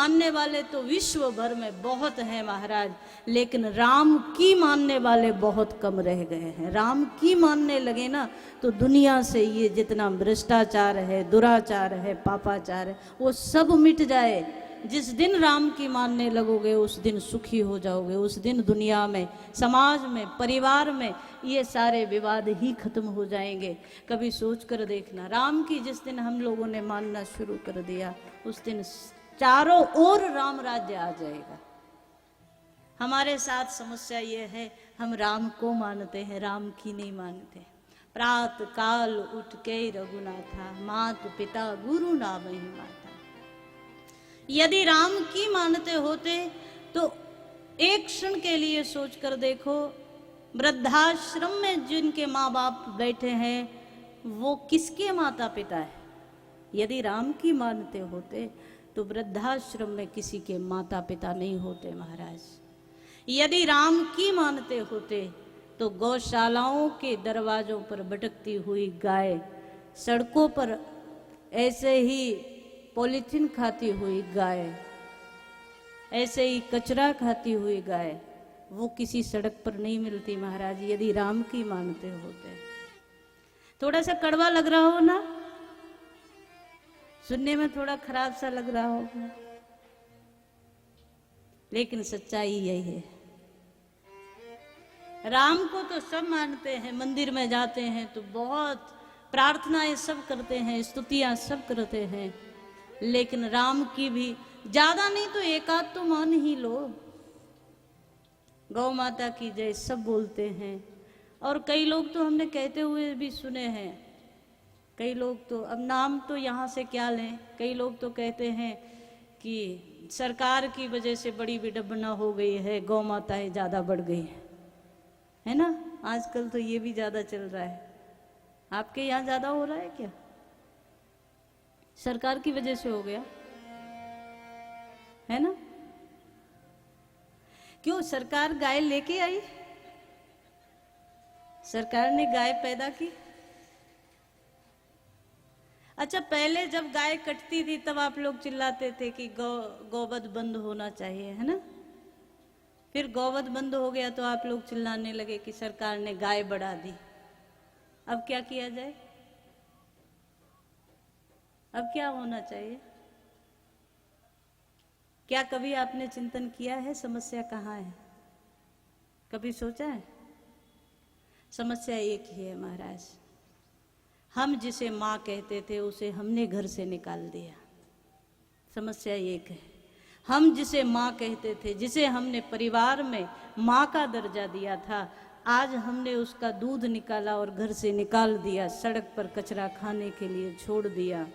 मानने वाले तो विश्व भर में बहुत हैं महाराज, लेकिन राम की मानने वाले बहुत कम रह गए हैं। राम की मानने लगे ना तो दुनिया से ये जितना भ्रष्टाचार है, दुराचार है, पापाचार है, वो सब मिट जाए। जिस दिन राम की मानने लगोगे उस दिन सुखी हो जाओगे। उस दिन दुनिया में, समाज में, परिवार में ये सारे विवाद ही खत्म हो जाएंगे। कभी सोच कर देखना, राम की जिस दिन हम लोगों ने मानना शुरू कर दिया उस दिन चारों ओर राम राज्य आ जाएगा। हमारे साथ समस्या ये है, हम राम को मानते हैं, राम की नहीं मानते। प्रात काल उठ के रघुनाथा, मात पिता गुरु नाम ही माता। यदि राम की मानते होते तो एक क्षण के लिए सोच कर देखो, वृद्धाश्रम में जिनके माँ बाप बैठे हैं वो किसके माता पिता है? यदि राम की मानते होते तो वृद्धाश्रम में किसी के माता पिता नहीं होते महाराज। यदि राम की मानते होते तो गौशालाओं के दरवाजों पर भटकती हुई गाय, सड़कों पर ऐसे ही पॉलीथीन खाती हुई गाय, ऐसे ही कचरा खाती हुई गाय, वो किसी सड़क पर नहीं मिलती महाराज, यदि राम की मानते होते। थोड़ा सा कड़वा लग रहा हो ना, सुनने में थोड़ा खराब सा लग रहा होगा, लेकिन सच्चाई यही है। राम को तो सब मानते हैं, मंदिर में जाते हैं तो बहुत प्रार्थनाएं सब करते हैं, स्तुतियां सब करते हैं, लेकिन राम की भी ज्यादा नहीं तो एक आध तो मान ही लो। गौ माता की जय सब बोलते हैं, और कई लोग तो हमने कहते हुए भी सुने हैं। कई लोग तो, अब नाम तो यहाँ से क्या लें, कई लोग तो कहते हैं कि सरकार की वजह से बड़ी विडंबना हो गई है, गौ माताएं ज्यादा बढ़ गई है ना। आजकल तो ये भी ज्यादा चल रहा है। आपके यहाँ ज्यादा हो रहा है क्या? सरकार की वजह से हो गया है ना? क्यों? सरकार गाय लेके आई, सरकार ने गाय पैदा की। अच्छा, पहले जब गाय कटती थी तब आप लोग चिल्लाते थे कि गौवध बंद होना चाहिए, है ना। फिर गौवध बंद हो गया तो आप लोग चिल्लाने लगे कि सरकार ने गाय बढ़ा दी। अब क्या किया जाए? अब क्या होना चाहिए? क्या कभी आपने चिंतन किया है समस्या कहाँ है? कभी सोचा है? समस्या एक ही है महाराज, हम जिसे माँ कहते थे उसे हमने घर से निकाल दिया। समस्या एक है, हम जिसे माँ कहते थे, जिसे हमने परिवार में माँ का दर्जा दिया था, आज हमने उसका दूध निकाला और घर से निकाल दिया, सड़क पर कचरा खाने के लिए छोड़ दिया।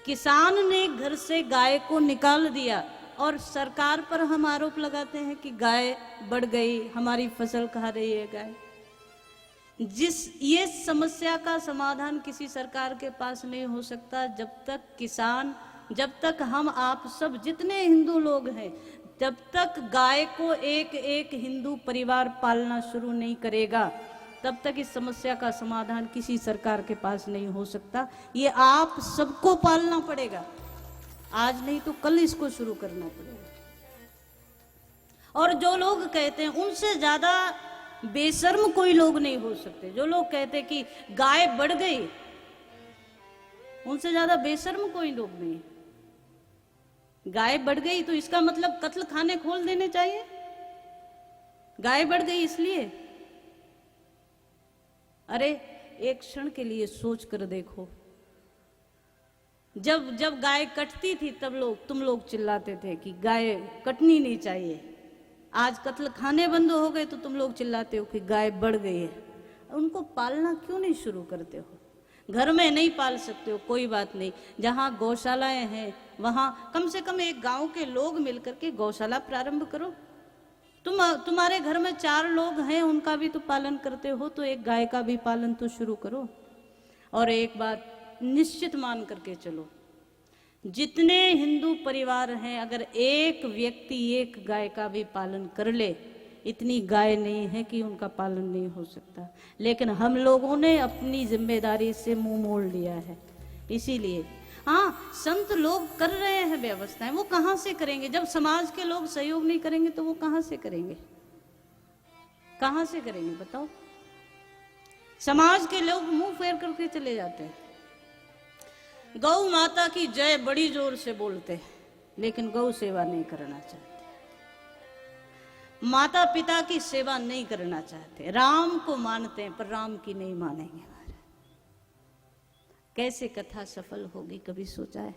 किसान ने घर से गाय को निकाल दिया और सरकार पर हम आरोप लगाते हैं कि गाय बढ़ गई, हमारी फसल खा रही है गाय। ये समस्या का समाधान किसी सरकार के पास नहीं हो सकता जब तक किसान, जब तक हम आप सब जितने हिंदू लोग हैं, जब तक गाय को एक एक हिंदू परिवार पालना शुरू नहीं करेगा तब तक इस समस्या का समाधान किसी सरकार के पास नहीं हो सकता। ये आप सबको पालना पड़ेगा, आज नहीं तो कल इसको शुरू करना पड़ेगा। और जो लोग कहते हैं उनसे ज्यादा बेशर्म कोई लोग नहीं हो सकते। जो लोग कहते हैं कि गाय बढ़ गई, उनसे ज्यादा बेशर्म कोई लोग नहीं। गाय बढ़ गई तो इसका मतलब कत्ल खाने खोल देने चाहिए। गाय बढ़ गई इसलिए, अरे एक क्षण के लिए सोच कर देखो, जब जब गाय कटती थी तब तुम लोग चिल्लाते थे कि गाय कटनी नहीं चाहिए। आज कत्ल खाने बंद हो गए तो तुम लोग चिल्लाते हो कि गाय बढ़ गई है। उनको पालना क्यों नहीं शुरू करते हो? घर में नहीं पाल सकते हो, कोई बात नहीं, जहाँ गौशालाएं हैं वहाँ कम से कम एक गांव के लोग मिलकर के गौशाला प्रारंभ करो। तुम्हारे घर में 4 लोग हैं, उनका भी तो पालन करते हो, तो एक गाय का भी पालन तो शुरू करो। और एक बात निश्चित मान करके चलो, जितने हिंदू परिवार हैं अगर एक व्यक्ति एक गाय का भी पालन कर ले, इतनी गाय नहीं है कि उनका पालन नहीं हो सकता। लेकिन हम लोगों ने अपनी जिम्मेदारी से मुंह मोड़ लिया है। इसीलिए हाँ, संत लोग कर रहे हैं व्यवस्थाएं, वो कहाँ से करेंगे? जब समाज के लोग सहयोग नहीं करेंगे तो वो कहाँ से करेंगे? कहाँ से करेंगे बताओ? समाज के लोग मुंह फेर करके चले जाते हैं। गौ माता की जय बड़ी जोर से बोलते हैं, लेकिन गौ सेवा नहीं करना चाहते, माता पिता की सेवा नहीं करना चाहते, राम को मानते हैं पर राम की नहीं मानेंगे। कैसे कथा सफल होगी, कभी सोचा है?